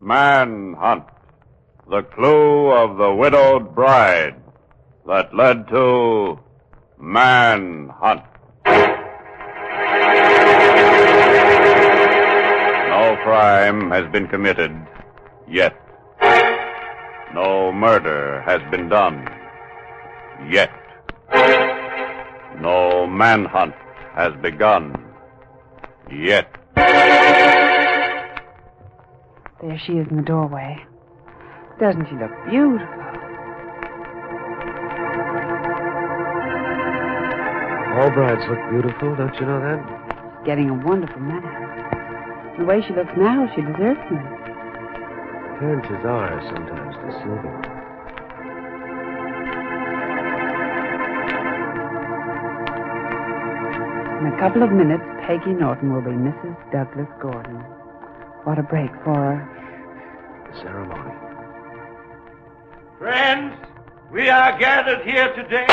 Manhunt. The clue of the widowed bride that led to manhunt. No crime has been committed yet. No murder has been done yet. No manhunt has begun yet. There she is in the doorway. Doesn't she look beautiful? All brides look beautiful, don't you know that? Getting a wonderful man. The way she looks now, she deserves him. Appearances are sometimes deceiving. In a couple of minutes, Peggy Norton will be Mrs. Douglas Gordon. What a break for her. The ceremony. Friends, we are gathered here today.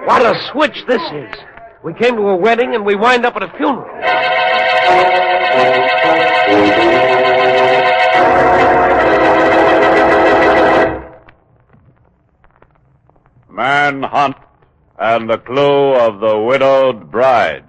What a switch this is. We came to a wedding and we wind up at a funeral. Manhunt and the clue of the widowed bride.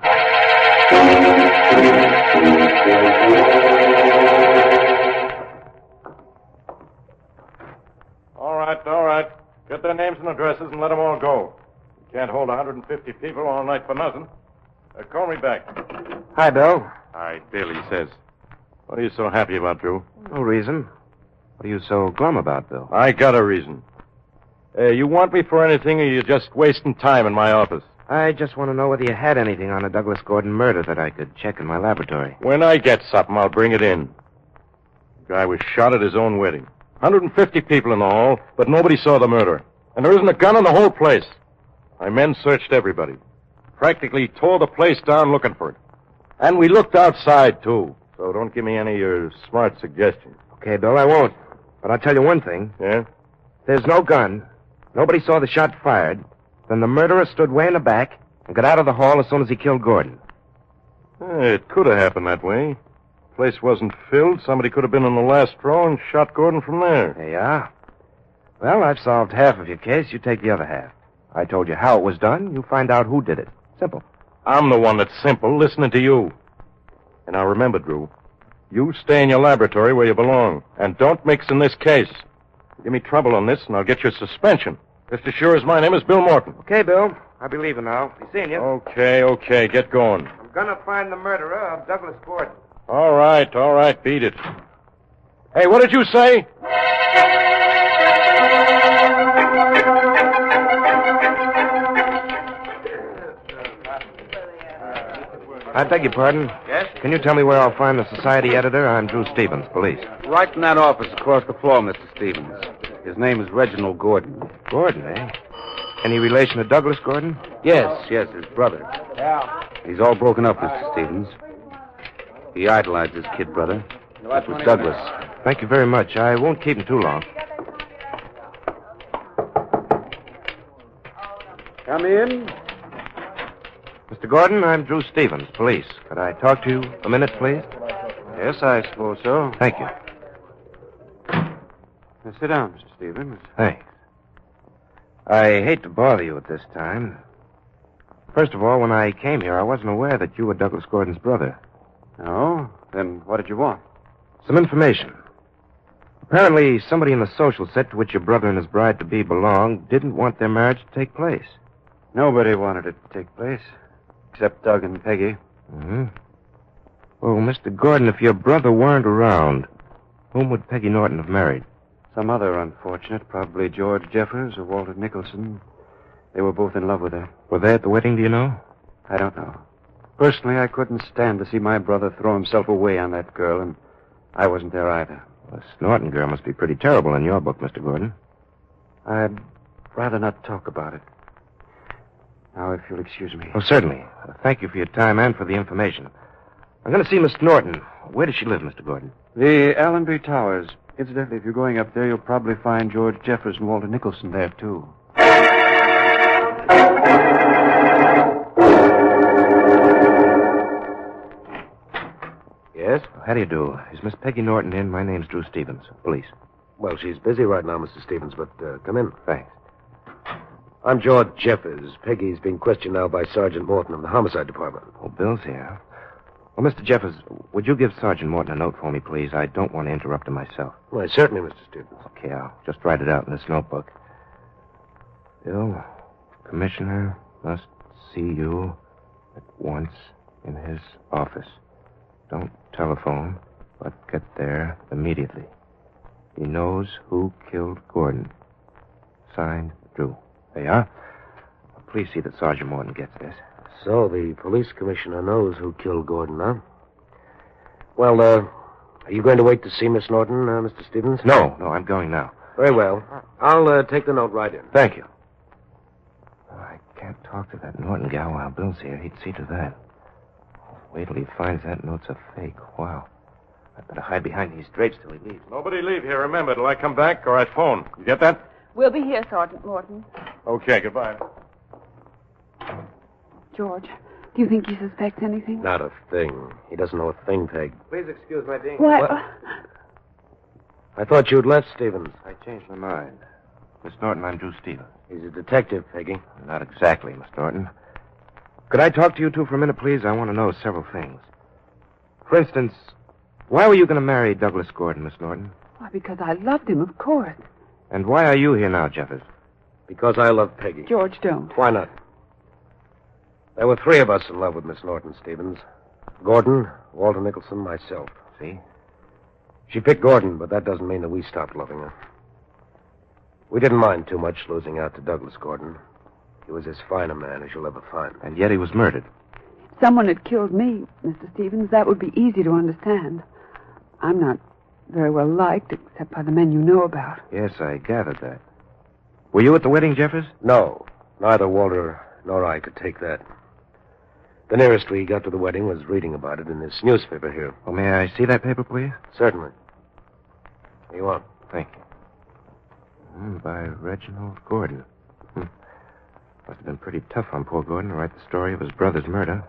All right. Get their names and addresses and let them all go. You can't hold 150 people all night for nothing. Call me back. Hi, Bill. Hi, Bill, he says. What are you so happy about, Drew? No reason. What are you so glum about, Bill? I got a reason. You want me for anything, or you just wasting time in my office? I just want to know whether you had anything on a Douglas Gordon murder that I could check in my laboratory. When I get something, I'll bring it in. The guy was shot at his own wedding. 150 people in the hall, but nobody saw the murder. And there isn't a gun in the whole place. My men searched everybody. Practically tore the place down looking for it. And we looked outside, too. So don't give me any of your smart suggestions. Okay, Bill, I won't. But I'll tell you one thing. Yeah? There's no gun. Nobody saw the shot fired. Then the murderer stood way in the back and got out of the hall as soon as he killed Gordon. It could have happened that way. The place wasn't filled. Somebody could have been in the last row and shot Gordon from there. There you are. Well, I've solved half of your case. You take the other half. I told you how it was done. You find out who did it. Simple. I'm the one that's simple, listening to you. And now remember, Drew, you stay in your laboratory where you belong. And don't mix in this case. Give me trouble on this, and I'll get you a suspension. Just as sure as my name is Bill Morton. Okay, Bill. I'll be leaving now. Be seeing you. Okay. Get going. I'm gonna find the murderer of Douglas Gordon. All right. Beat it. Hey, what did you say? I beg your pardon. Yes? Can you tell me where I'll find the society editor? I'm Drew Stevens, police. Right in that office across the floor, Mr. Stevens. His name is Reginald Gordon. Gordon, eh? Any relation to Douglas Gordon? Yes, his brother. Yeah. He's all broken up, Mr. Stevens. He idolized his kid brother. That was Douglas. Thank you very much. I won't keep him too long. Come in. Mr. Gordon, I'm Drew Stevens, police. Could I talk to you a minute, please? Yes, I suppose so. Thank you. Now, sit down, Mr. Stevens. Thanks. I hate to bother you at this time. First of all, when I came here, I wasn't aware that you were Douglas Gordon's brother. No? Then what did you want? Some information. Apparently, somebody in the social set to which your brother and his bride-to-be belonged didn't want their marriage to take place. Nobody wanted it to take place, except Doug and Peggy. Mm-hmm. Well, Mr. Gordon, if your brother weren't around, whom would Peggy Norton have married? Some other unfortunate, probably George Jeffers or Walter Nicholson. They were both in love with her. Were they at the wedding, do you know? I don't know. Personally, I couldn't stand to see my brother throw himself away on that girl, and I wasn't there either. The Norton girl must be pretty terrible in your book, Mr. Gordon. I'd rather not talk about it. Now, if you'll excuse me. Oh, certainly. Thank you for your time and for the information. I'm going to see Miss Norton. Where does she live, Mr. Gordon? The Allenby Towers. Incidentally, if you're going up there, you'll probably find George Jeffers and Walter Nicholson there, too. do you do? Is Miss Peggy Norton in? My name's Drew Stevens, police. Well, she's busy right now, Mr. Stevens, but come in. Thanks. I'm George Jeffers. Peggy's being questioned now by Sergeant Morton of the Homicide Department. Oh, Bill's here. Well, Mr. Jeffers, would you give Sergeant Morton a note for me, please? I don't want to interrupt him myself. Why, certainly, Mr. Stevens. Okay, I'll just write it out in this notebook. Bill, Commissioner must see you at once in his office. Don't telephone, but get there immediately. He knows who killed Gordon. Signed, Drew. There you are. Please see that Sergeant Morton gets this. So the police commissioner knows who killed Gordon, huh? Well, are you going to wait to see Miss Norton, Mr. Stevens? No, I'm going now. Very well. I'll take the note right in. Thank you. Oh, I can't talk to that Norton gal while Bill's here. He'd see to that. Wait till he finds that note's a fake. Wow. I'd better hide behind these drapes till he leaves. Nobody leave here, remember, till I come back or I phone. You get that? We'll be here, Sergeant Morton. Okay, goodbye. George, do you think he suspects anything? Not a thing. He doesn't know a thing, Peg. Please excuse my being... Why? What? I thought you'd left Stevens. I changed my mind. Miss Norton, I'm Drew Stevens. He's a detective, Peggy. Not exactly, Miss Norton. Could I talk to you two for a minute, please? I want to know several things. For instance, why were you going to marry Douglas Gordon, Miss Norton? Why, because I loved him, of course. And why are you here now, Jeffers? Because I love Peggy. George, don't. Why not? There were three of us in love with Miss Norton, Stevens. Gordon, Walter Nicholson, myself. See? She picked Gordon, but that doesn't mean that we stopped loving her. We didn't mind too much losing out to Douglas Gordon. He was as fine a man as you'll ever find. And yet he was murdered. If someone had killed me, Mr. Stevens, that would be easy to understand. I'm not very well liked, except by the men you know about. Yes, I gathered that. Were you at the wedding, Jeffers? No, neither Walter nor I could take that. The nearest we got to the wedding was reading about it in this newspaper here. Oh, may I see that paper, please? Certainly. Here you are. Thank you. By Reginald Gordon. Must have been pretty tough on poor Gordon to write the story of his brother's murder.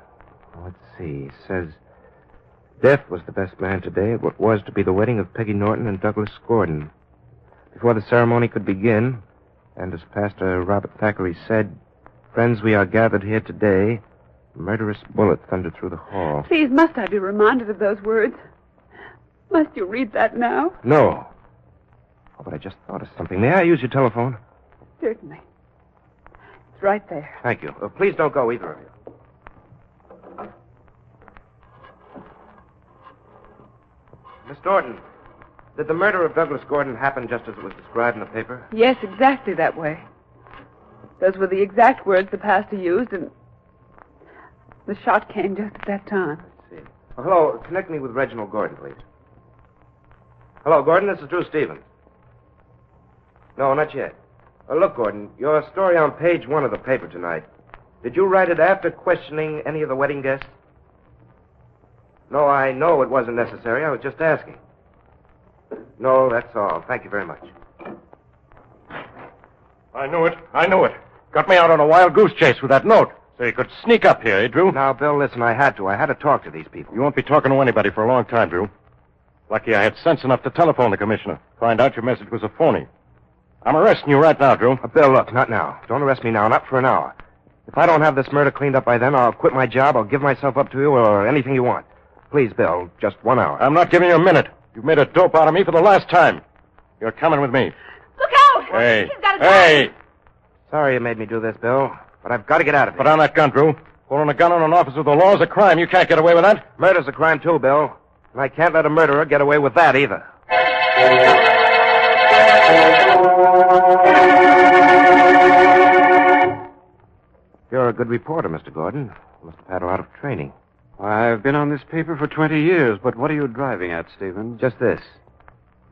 Let's see. It says, death was the best man today at what was to be the wedding of Peggy Norton and Douglas Gordon. Before the ceremony could begin, and as Pastor Robert Thackeray said, friends, we are gathered here today. A murderous bullet thundered through the hall. Please, must I be reminded of those words? Must you read that now? No. Oh, but I just thought of something. May I use your telephone? Certainly. It's right there. Thank you. Please don't go, either of you. Miss Norton, did the murder of Douglas Gordon happen just as it was described in the paper? Yes, exactly that way. Those were the exact words the pastor used, and the shot came just at that time. Let's see. Oh, hello, connect me with Reginald Gordon, please. Hello, Gordon, this is Drew Stevens. No, not yet. Look, Gordon, your story on page 1 of the paper tonight. Did you write it after questioning any of the wedding guests? No, I know it wasn't necessary. I was just asking. No, that's all. Thank you very much. I knew it. Got me out on a wild goose chase with that note. So you could sneak up here, eh, Drew? Now, Bill, listen, I had to talk to these people. You won't be talking to anybody for a long time, Drew. Lucky I had sense enough to telephone the commissioner. Find out your message was a phony. I'm arresting you right now, Drew. Bill, look, not now. Don't arrest me now, not for an hour. If I don't have this murder cleaned up by then, I'll quit my job, I'll give myself up to you, or anything you want. Please, Bill, just 1 hour. I'm not giving you a minute. You've made a dope out of me for the last time. You're coming with me. Look out! Hey. He's got a gun! Hey! Sorry you made me do this, Bill, but I've got to get out of here. Put down that gun, Drew. Pulling a gun on an officer of the law is a crime. You can't get away with that. Murder's a crime, too, Bill. And I can't let a murderer get away with that, either. You're a good reporter, Mr. Gordon. You must have had a lot of training. I've been on this paper for 20 years, but what are you driving at, Stevens? Just this.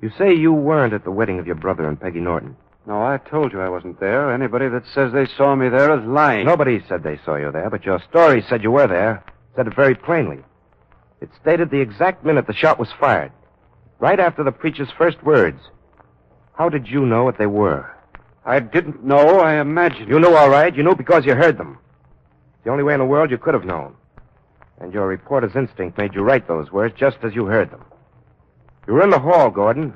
You say you weren't at the wedding of your brother and Peggy Norton. No, I told you I wasn't there. Anybody that says they saw me there is lying. Nobody said they saw you there, but your story said you were there. Said it very plainly. It stated the exact minute the shot was fired. Right after the preacher's first words. How did you know what they were? I didn't know. I imagined. You knew all right. You knew because you heard them. The only way in the world you could have known. And your reporter's instinct made you write those words just as you heard them. You were in the hall, Gordon.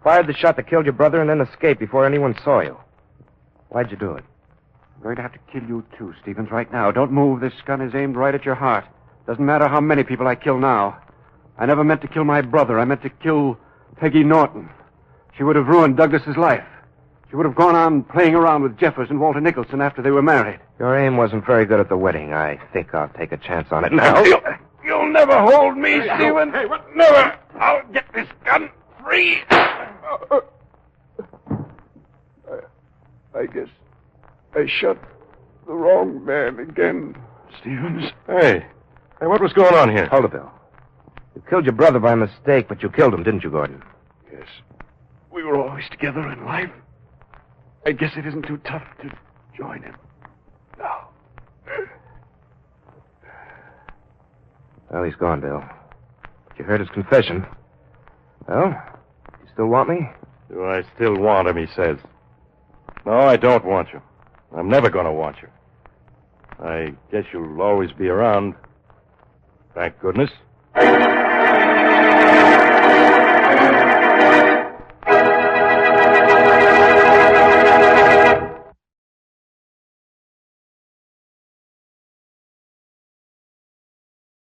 Fired the shot that killed your brother and then escaped before anyone saw you. Why'd you do it? I'm going to have to kill you, too, Stevens, right now. Don't move. This gun is aimed right at your heart. Doesn't matter how many people I kill now. I never meant to kill my brother. I meant to kill Peggy Norton. She would have ruined Douglas's life. She would have gone on playing around with Jeffers and Walter Nicholson after they were married. Your aim wasn't very good at the wedding. I think I'll take a chance on it now. You'll never hold me, Stephen. Hey, what? Never. I'll get this gun free. I guess I shot the wrong man again, Stevens. Hey, what was going on here? Hold it, Bill. You killed your brother by mistake, but you killed him, didn't you, Gordon? Yes. We were always together in life. I guess it isn't too tough to join him now. Well, he's gone, Bill. But you heard his confession. Well, you still want me? Do I still want him, he says. No, I don't want you. I'm never going to want you. I guess you'll always be around. Thank goodness.